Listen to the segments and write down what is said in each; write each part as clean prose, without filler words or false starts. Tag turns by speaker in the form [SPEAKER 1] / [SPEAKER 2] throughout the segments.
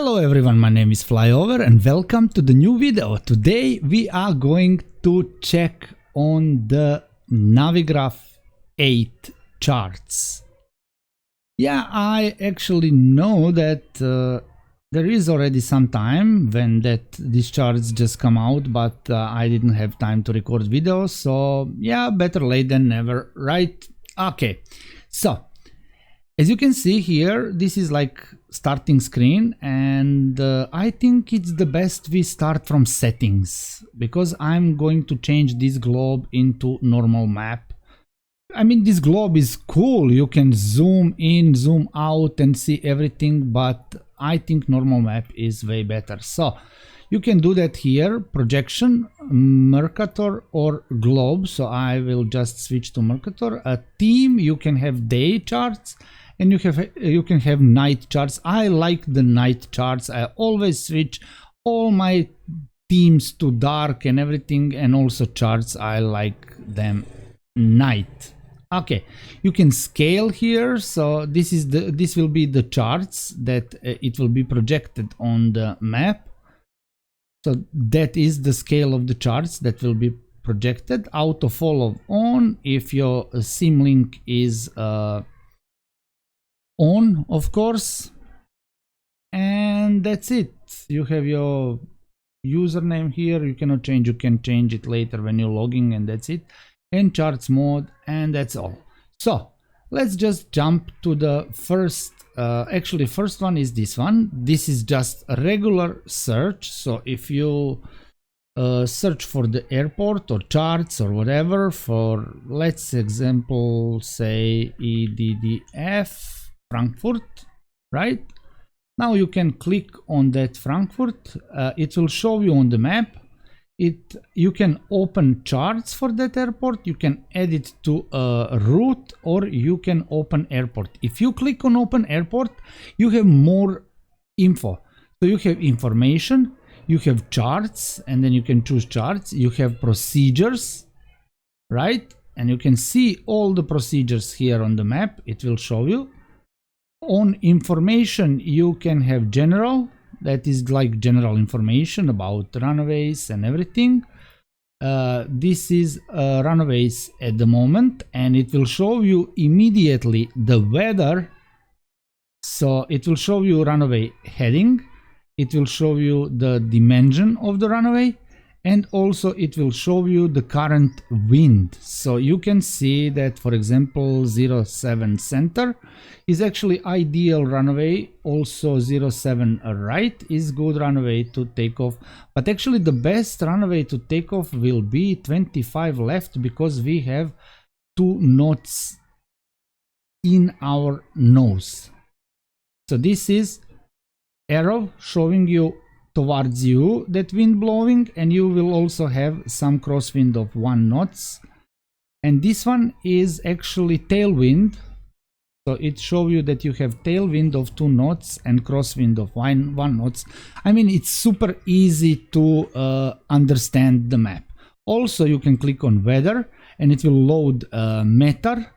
[SPEAKER 1] Hello everyone, my name is FlyOver and welcome to the new video. Today we are going to check on the Navigraph 8 charts. Yeah, I actually know that there is already some time when these charts just come out, but I didn't have time to record videos, so yeah, better late than never, right? Okay, so as you can see here, this is like starting screen, and I think it's the best we start from settings, because I'm going to change this globe into normal map. I mean, this globe is cool, you can zoom in, zoom out and see everything, but I think normal map is way better. So you can do that here, projection, Mercator or globe. So I will just switch to Mercator. A theme, you can have day charts and you can have night charts. I like the night charts. I always switch all my themes to dark and everything, and also charts, I like them night. Okay, you can scale here. So this will be the charts that it will be projected on the map. So that is the scale of the charts that will be projected. Auto follow on if your sim link is on, of course, and that's it. You have your username here, you cannot change, you can change it later when you're logging, and that's it. And charts mode, and that's all. So let's just jump to the first actually first one is this one. This is just a regular search. So if you search for the airport or charts or whatever, for let's example say EDDF Frankfurt, right? Now you can click on that Frankfurt. It will show you on the map. You can open charts for that airport, you can add it to a route, or you can open airport. If you click on open airport, you have more info. So you have information, you have charts, and then you can choose charts. You have procedures, right? And you can see all the procedures here on the map. It will show you. On information, you can have general. That is like general information about runaways and everything. This is runaways at the moment, and it will show you immediately the weather. So it will show you runaway heading, it will show you the dimension of the runaway, and also it will show you the current wind. So you can see that, for example, 07 center is actually ideal runaway. Also 07 right is good runaway to take off, but actually the best runaway to take off will be 25 left, because we have 2 knots in our nose. So this is arrow showing you towards you that wind blowing, and you will also have some crosswind of 1 knots, and this one is actually tailwind. So it shows you that you have tailwind of 2 knots and crosswind of 1 knots. I mean, it's super easy to understand the map. Also you can click on weather and it will load meter,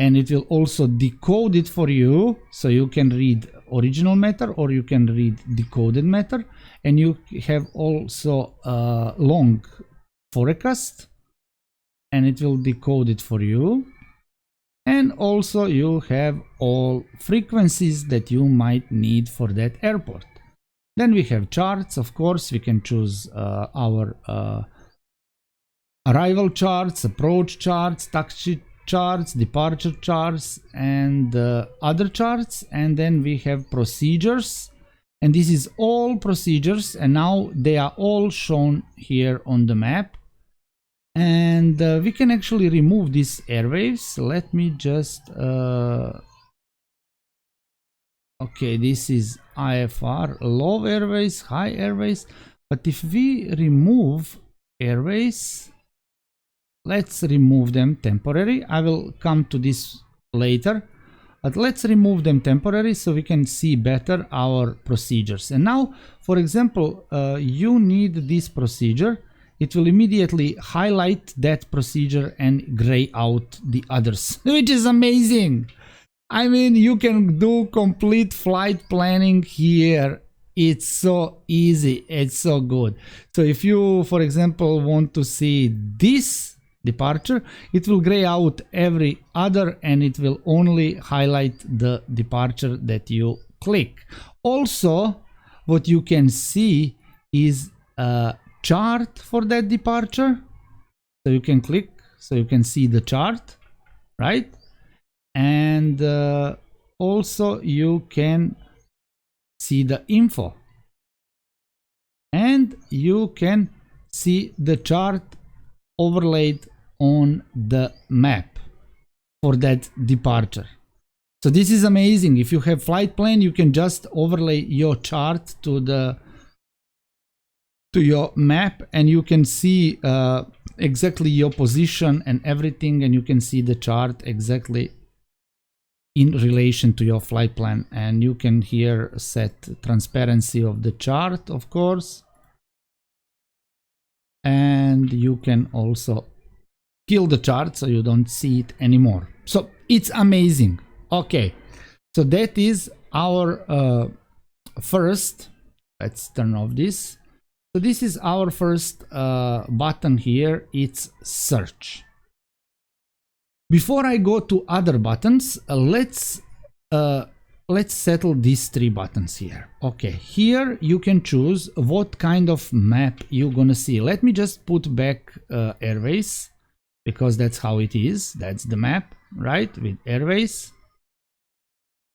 [SPEAKER 1] and it will also decode it for you, so you can read original matter or you can read decoded matter. And you have also long forecast, and it will decode it for you. And also you have all frequencies that you might need for that airport. Then we have charts, of course. We can choose our arrival charts, approach charts, taxi charts, departure charts, and other charts. And then we have procedures, and this is all procedures, and now they are all shown here on the map. And we can actually remove these airwaves. Let me just okay, this is IFR, low airways, high airways. But if we remove airways, let's remove them temporary. I will come to this later, but let's remove them temporary so we can see better our procedures. And now, for example, you need this procedure. It will immediately highlight that procedure and gray out the others, which is amazing. I mean, you can do complete flight planning here. It's so easy. It's so good. So if you, for example, want to see this departure, it will gray out every other and it will only highlight the departure that you click. Also, what you can see is a chart for that departure. So you can click, so you can see the chart, right? And also you can see the info and you can see the chart overlaid on the map for that departure. So this is amazing. If you have flight plan, you can just overlay your chart to your map and you can see exactly your position and everything, and you can see the chart exactly in relation to your flight plan. And you can here set transparency of the chart, of course, and you can also kill the chart so you don't see it anymore. So it's amazing. Okay, so that is our first, let's turn off this. So this is our first button here, it's search. Before I go to other buttons, let's settle these three buttons here. Okay, here you can choose what kind of map you're gonna see. Let me just put back Airways, because that's how it is. That's the map, right, with Airways.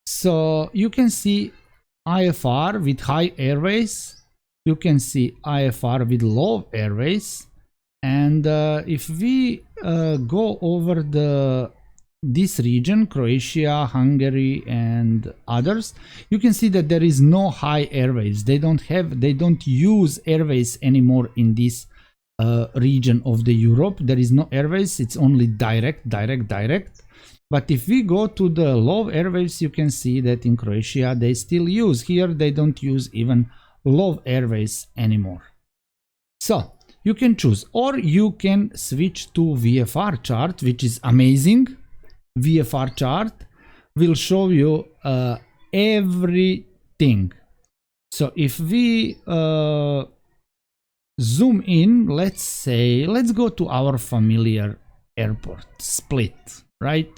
[SPEAKER 1] So you can see IFR with high airways. You can see IFR with low airways. And if we go over this region, Croatia, Hungary and others, you can see that there is no high airways. They don't use airways anymore in this region of the Europe. There is no airways, it's only direct. But if we go to the low airways, you can see that in Croatia they still use. Here they don't use even low airways anymore. So you can choose, or you can switch to VFR chart, which is amazing. VFR chart will show you everything. So if we zoom in, let's go to our familiar airport, Split, right?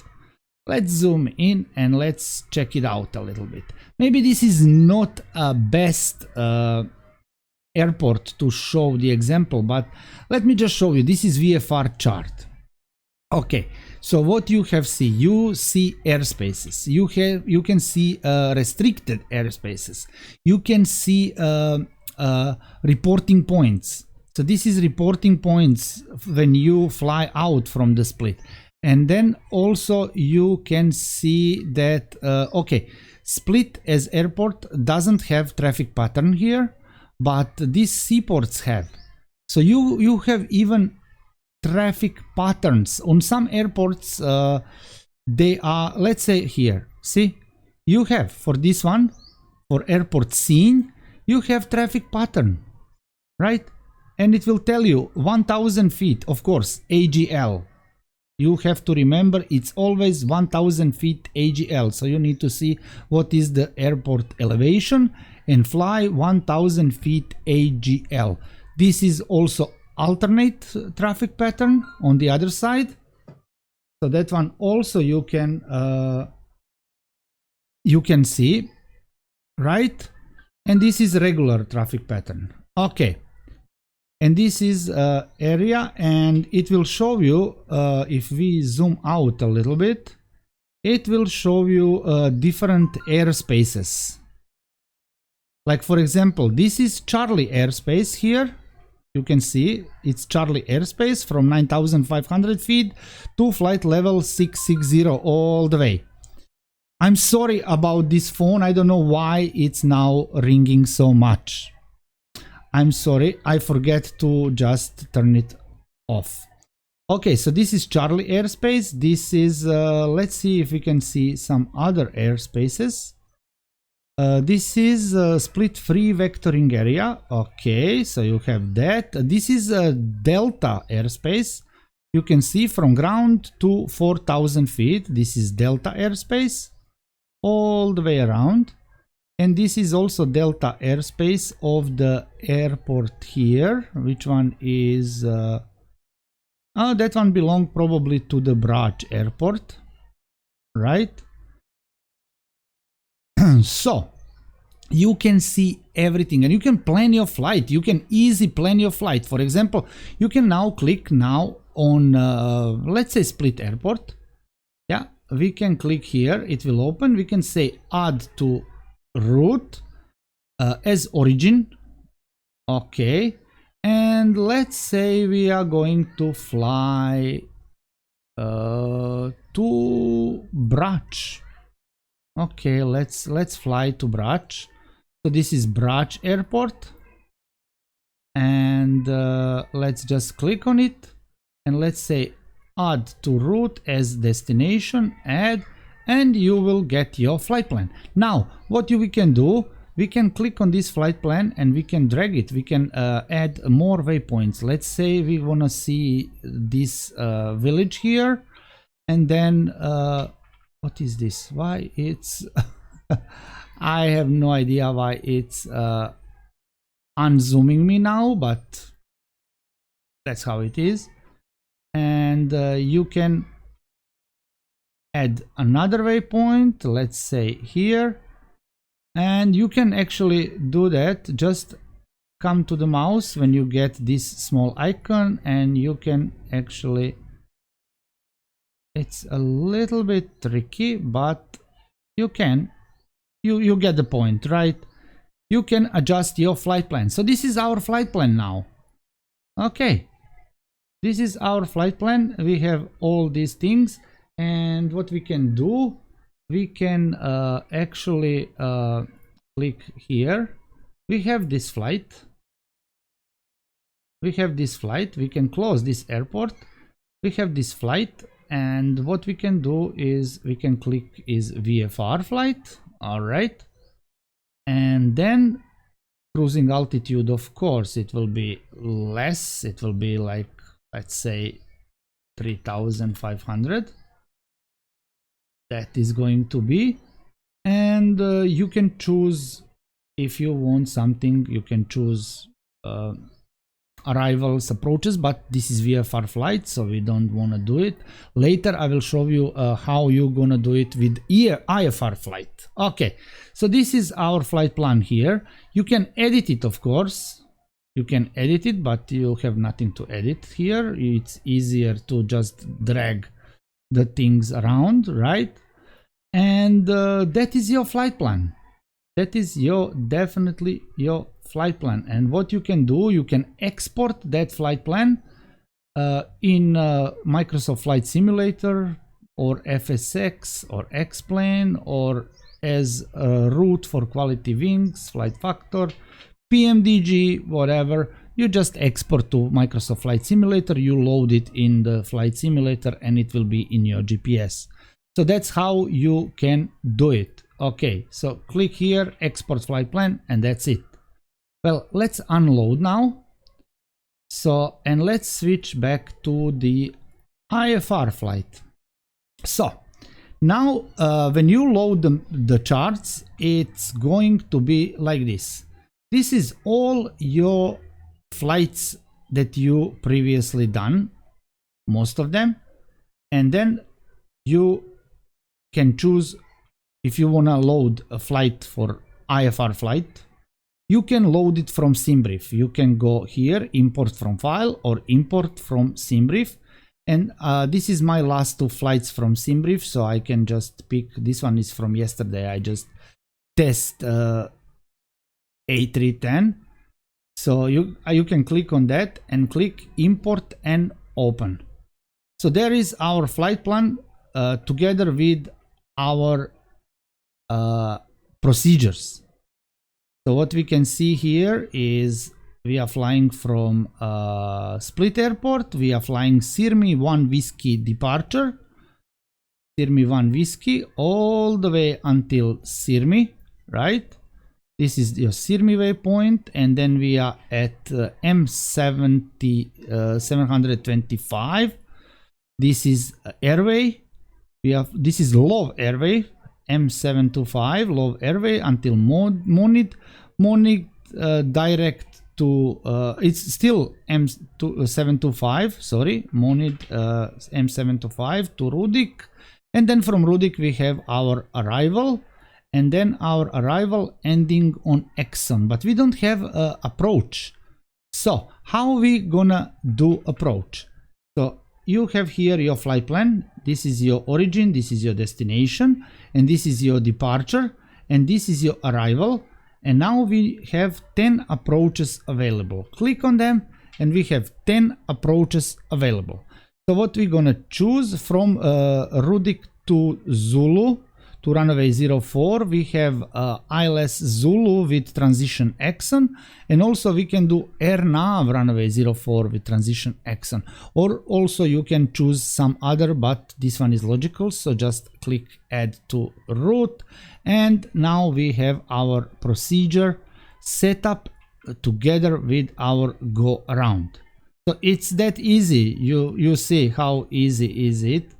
[SPEAKER 1] Let's zoom in and let's check it out a little bit. Maybe this is not a best airport to show the example, but let me just show you. This is VFR chart. Okay, so what you see airspaces. You can see restricted airspaces. You can see reporting points. So this is reporting points when you fly out from the Split. And then also you can see that okay, Split as airport doesn't have traffic pattern here, but these seaports have. So you have even traffic patterns on some airports. They are, let's say here, see, you have for this one, for airport scene, you have traffic pattern, right? And it will tell you 1000 feet, of course, AGL. You have to remember it's always 1000 feet AGL. So you need to see what is the airport elevation and fly 1000 feet AGL. This is also alternate traffic pattern on the other side. So that one also you can see, right? And this is regular traffic pattern. Okay. And this is area, and it will show you, if we zoom out a little bit, it will show you different airspaces. Like for example, this is Charlie airspace here. You can see it's Charlie airspace from 9,500 feet to flight level 660 all the way. I'm sorry about this phone. I don't know why it's now ringing so much. I'm sorry, I forget to just turn it off. Okay, so this is Charlie airspace. This is, let's see if we can see some other airspaces. This is Split free vectoring area. Okay, so you have that. This is a Delta airspace. You can see from ground to 4,000 feet. This is Delta airspace. all the way around. And this is also delta airspace of the airport here. Which one is... oh, that one belongs probably to the Brač airport, right? So you can see everything and you can plan your flight. You can easily plan your flight. For example, you can now click now on let's say Split Airport. Yeah, we can click here, it will open. We can say add to route as origin. Okay, and let's say we are going to fly to Brač. Okay, let's fly to Brač. So this is Brač airport, and let's just click on it, and let's say add to route as destination, add, and you will get your flight plan. Now what we can do, we can click on this flight plan and we can drag it. We can add more waypoints. Let's say we want to see this village here, and then what is this? Why it's I have no idea why it's unzooming me now, but that's how it is. And you can add another waypoint, let's say here, and you can actually do that. Just come to the mouse when you get this small icon, and you can actually, it's a little bit tricky, but you can, you get the point, right? You can adjust your flight plan. So this is our flight plan now. Okay, this is our flight plan. We have all these things, and what we can do, we can actually click here. We have this flight. We have this flight. We can close this airport. We have this flight, and what we can do is we can click is VFR flight. All right, and then cruising altitude, of course it will be less. It will be like, let's say 3,500. That is going to be, and you can choose if you want something. You can choose arrivals, approaches, but this is VFR flight, so we don't want to do it. Later I will show you how you're gonna do it with IFR flight. Okay, so this is our flight plan here. You can edit it, of course. You can edit it, but you have nothing to edit here. It's easier to just drag the things around, right? And that is your flight plan. That is your definitely your flight plan. And what you can do, you can export that flight plan in Microsoft Flight Simulator or FSX or X-Plane, or as a route for quality wings, flight factor, PMDG, whatever. You just export to Microsoft Flight Simulator, you load it in the Flight Simulator, and it will be in your GPS. So that's how you can do it. Okay, so click here, export flight plan, and that's it. Well, let's unload now. So, and let's switch back to the IFR flight. So now when you load the charts, it's going to be like this. This is all your flights that you previously done, most of them, and then you can choose if you want to load a flight for IFR flight. You can load it from SimBrief. You can go here, import from file, or import from SimBrief. And this is my last two flights from SimBrief, so I can just pick. This one is from yesterday. I just test A310. So you can click on that and click import and open. So there is our flight plan together with our procedures. So what we can see here is we are flying from Split Airport. We are flying Sirmi 1 Whiskey departure. Sirmi 1 Whiskey all the way until Sirmi, right? This is your Sirmi waypoint, and then we are at M725. This is airway. We have, this is low airway, M725 low airway until monit direct to it's still M725, sorry, monit M725 to Rudik, and then from Rudik we have our arrival, and then our arrival ending on Exxon, but we don't have approach. So how we gonna do approach? So you have here your flight plan. This is your origin, this is your destination, and this is your departure, and this is your arrival. And now we have 10 approaches available. Click on them and we have 10 approaches available. So what we're gonna choose from Rudik to Zulu to runway 04, we have ILS Zulu with transition Exxon, and also we can do AirNav runway 04 with transition Exxon, or also you can choose some other, but this one is logical, so just click add to route, and now we have our procedure set up together with our go around. So it's that easy. You see how easy is it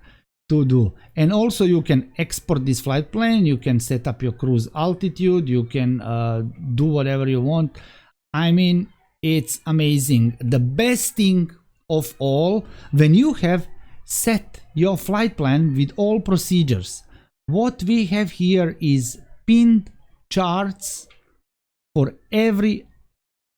[SPEAKER 1] to do. And also you can export this flight plan, you can set up your cruise altitude, you can do whatever you want. I mean, it's amazing. The best thing of all, when you have set your flight plan with all procedures, what we have here is pinned charts for every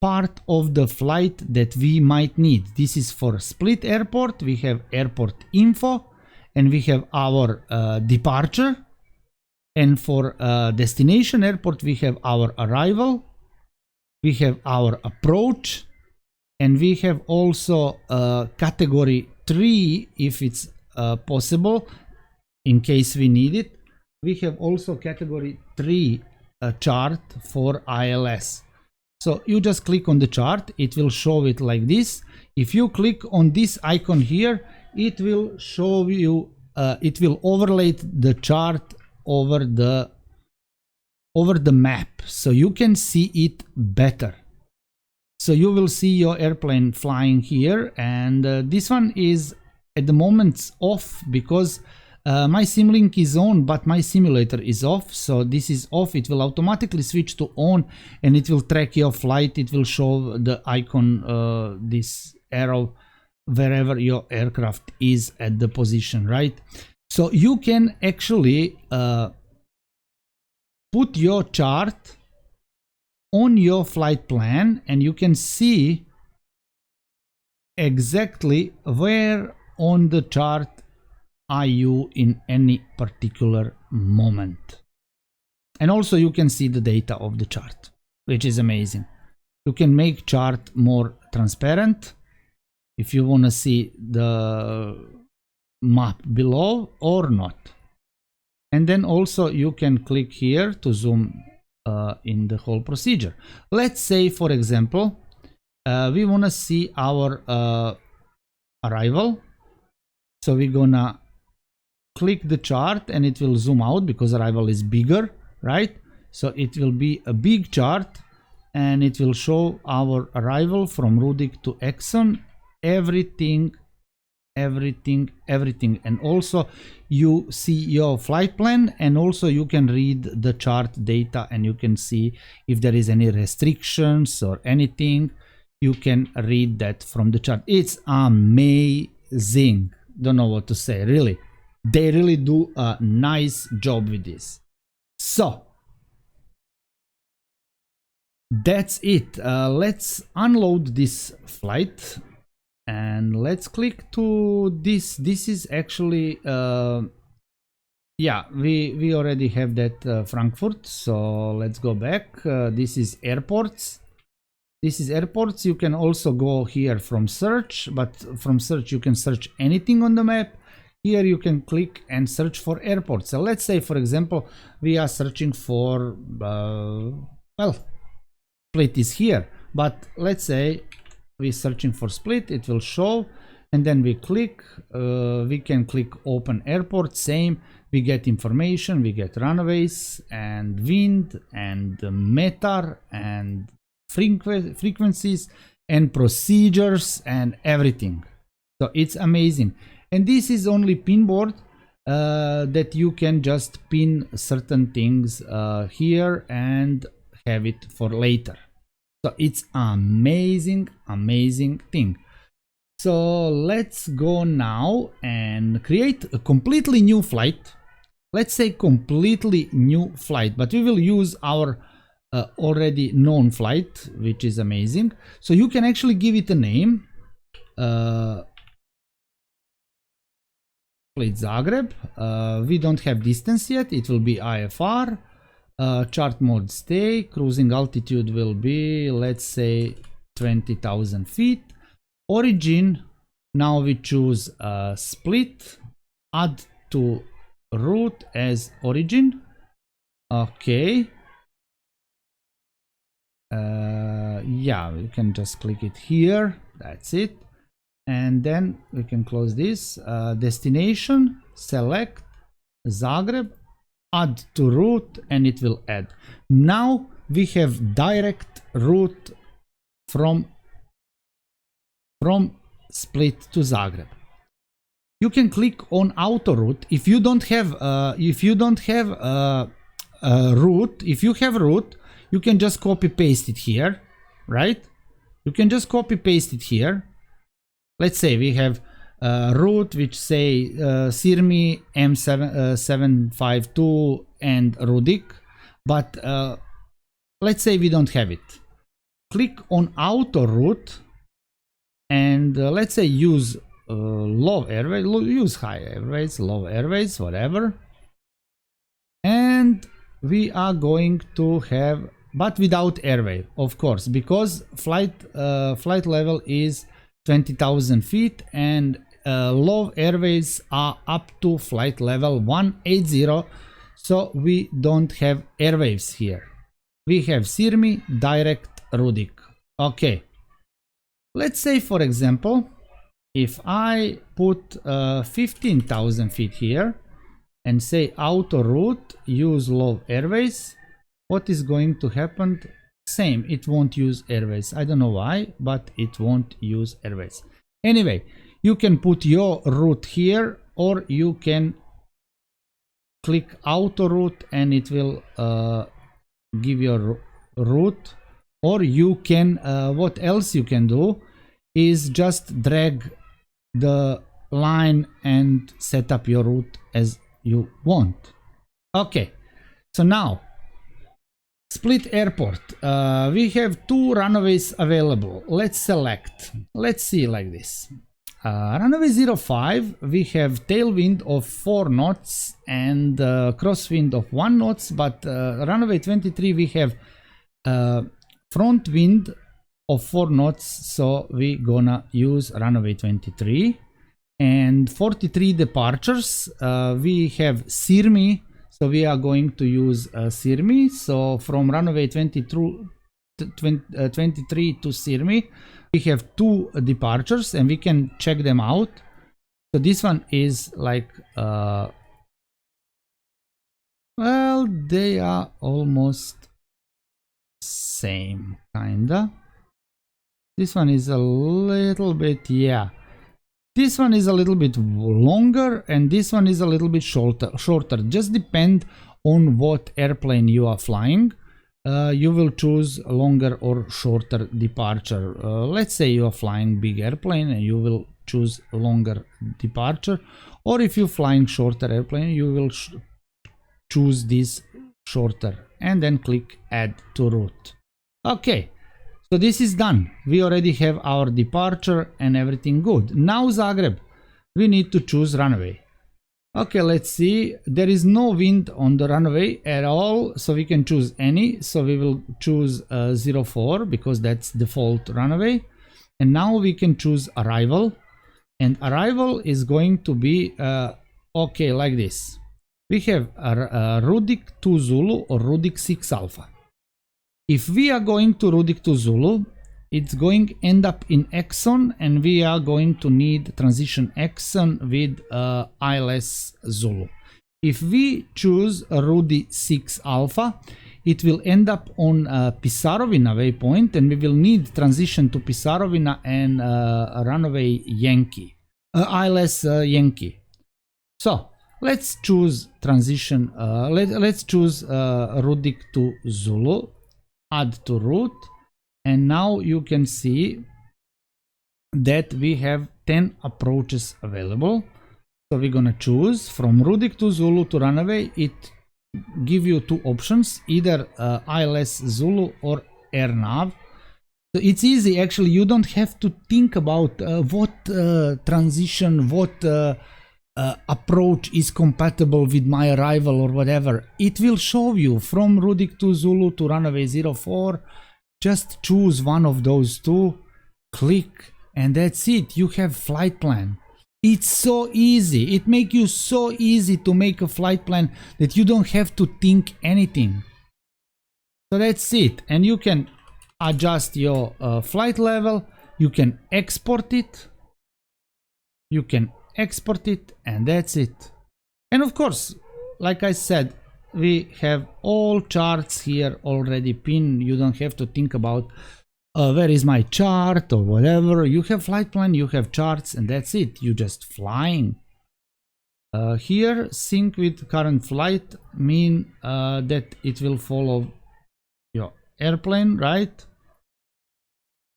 [SPEAKER 1] part of the flight that we might need. This is for Split Airport, we have airport info, and we have our departure, and for destination airport we have our arrival, we have our approach, and we have also category 3 if it's possible in case we need it. We have also category 3 chart for ILS. So you just click on the chart, it will show it like this. If you click on this icon here, it will show you, it will overlay the chart over the map, so you can see it better. So you will see your airplane flying here, and this one is at the moment off because my Simlink is on, but my simulator is off. So this is off, it will automatically switch to on, and it will track your flight. It will show the icon, this arrow, wherever your aircraft is at the position, right? So you can actually put your chart on your flight plan, and you can see exactly where on the chart are you in any particular moment. And also you can see the data of the chart, which is amazing. You can make chart more transparent if you want to see the map below or not. And then also you can click here to zoom in the whole procedure. Let's say, for example, we want to see our arrival. So we're gonna click the chart and it will zoom out because arrival is bigger, right? So it will be a big chart and it will show our arrival from Rudik to Exxon, everything, and also you see your flight plan, and also you can read the chart data and you can see if there is any restrictions or anything. You can read that from the chart. It's amazing. Don't know what to say, really. They really do a nice job with this. So that's it. Let's unload this flight and let's click to this. This is actually yeah, we already have that Frankfurt, so let's go back. This is airports. This is airports. You can also go here from search, but from search you can search anything on the map. Here you can click and search for airports. So let's say, for example, we are searching for well, Split is here, but let's say we're searching for Split. It will show, and then we click, we can click open airport. Same, we get information, we get runways and wind and METAR and frequencies and procedures and everything. So it's amazing. And this is only pinboard. that you can just pin certain things here and have it for later. So it's amazing thing. So let's go now and create a completely new flight. Let's say completely new flight, but we will use our already known flight, which is amazing. So you can actually give it a name. Flight Zagreb. We don't have distance yet. It will be IFR. Chart mode stay. Cruising altitude will be, let's say, 20,000 feet. Origin. Now we choose split. Add to route as origin. Okay. Yeah, we can just click it here. That's it. And then we can close this. Destination, select Zagreb, add to route, and it will add. Now we have direct route from Split to Zagreb. You can click on auto route if you don't have route. If you have route, you can just copy paste it here, right? You can just copy paste it here. Let's say we have route which say Sirmi M752 and Rudik, but let's say we don't have it. Click on auto route and let's say use low airways, use high airways, low airways, whatever. And we are going to have, but without airway, of course, because flight level is 20,000 feet and low airways are up to flight level 180, so we don't have airwaves here. We have Sirmi, direct, Rudik. Okay, let's say for example, if I put 15,000 feet here and say auto route, use low airways, what is going to happen? Same, it won't use airways. I don't know why, but it won't use airways. Anyway, you can put your route here, or you can click auto route and it will give your route. Or you can, what else you can do is just drag the line and set up your route as you want. Okay, so now Split Airport. We have 2 runways available. Let's select. Let's see like this. Runway 05, we have tailwind of 4 knots and crosswind of 1 knots, but runway 23 we have front wind of 4 knots, so we gonna use runway 23. And 43 departures, we have Sirmi. So we are going to use Sirmi. So from runway 23 to Sirmi, we have 2 departures and we can check them out. So this one is like, well, they are almost same, kinda. This one is a little bit, yeah. This one is a little bit longer and this one is a little bit shorter. Just depend on what airplane you are flying. You will choose a longer or shorter departure. Let's say you are flying big airplane and you will choose a longer departure. Or if you're flying shorter airplane, you will choose this shorter and then click add to route. Okay. So this is done. We already have our departure and everything good. Now Zagreb, we need to choose runway. Okay, let's see. There is no wind on the runway at all, so we can choose any. So we will choose 04 because that's default runway. And now we can choose arrival. And arrival is going to be, okay, like this. We have Rudik 2 Zulu or Rudik 6 Alpha. If we are going to Rudik to Zulu, it's going to end up in Exxon and we are going to need transition Exxon with ILS Zulu. If we choose Rudik 6 Alpha, it will end up on Pisarovina waypoint and we will need transition to Pisarovina and runway Yankee, ILS Yankee. So let's choose transition. Let's choose Rudik to Zulu, add to root, and now you can see that we have 10 approaches available. So we're gonna choose from Rudik to Zulu to Runaway. It give you two options, either ILS Zulu or AirNav. So it's easy, actually. You don't have to think about what transition, what approach is compatible with my arrival or whatever. It will show you from Rudik to Zulu to Runaway 04. Just choose one of those two, click, and that's it. You have flight plan. It's so easy. It makes you so easy to make a flight plan that you don't have to think anything. So that's it. And you can adjust your flight level. You can export it. You can export it, and that's it. And of course, like I said, we have all charts here already pinned. You don't have to think about where is my chart or whatever. You have flight plan, you have charts, and that's it. You just flying. Here, sync with current flight mean that it will follow your airplane, right?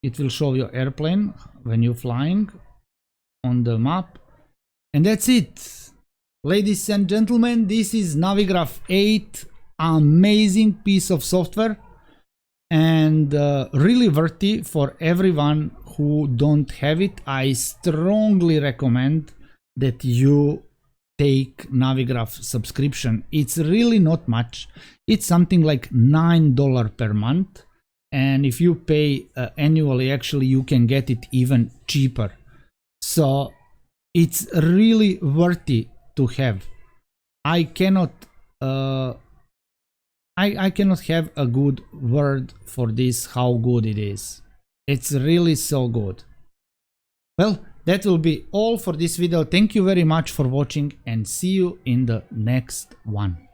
[SPEAKER 1] It will show your airplane when you're flying on the map. And that's it. Ladies and gentlemen, this is Navigraph 8. Amazing piece of software. And really worthy for everyone who don't have it. I strongly recommend that you take Navigraph subscription. It's really not much. It's something like $9 per month, and if you pay annually, actually you can get it even cheaper. So it's really worthy to have. I cannot I cannot have a good word for this, how good it is. It's really so good. Well, that will be all for this video. Thank you very much for watching, and see you in the next one.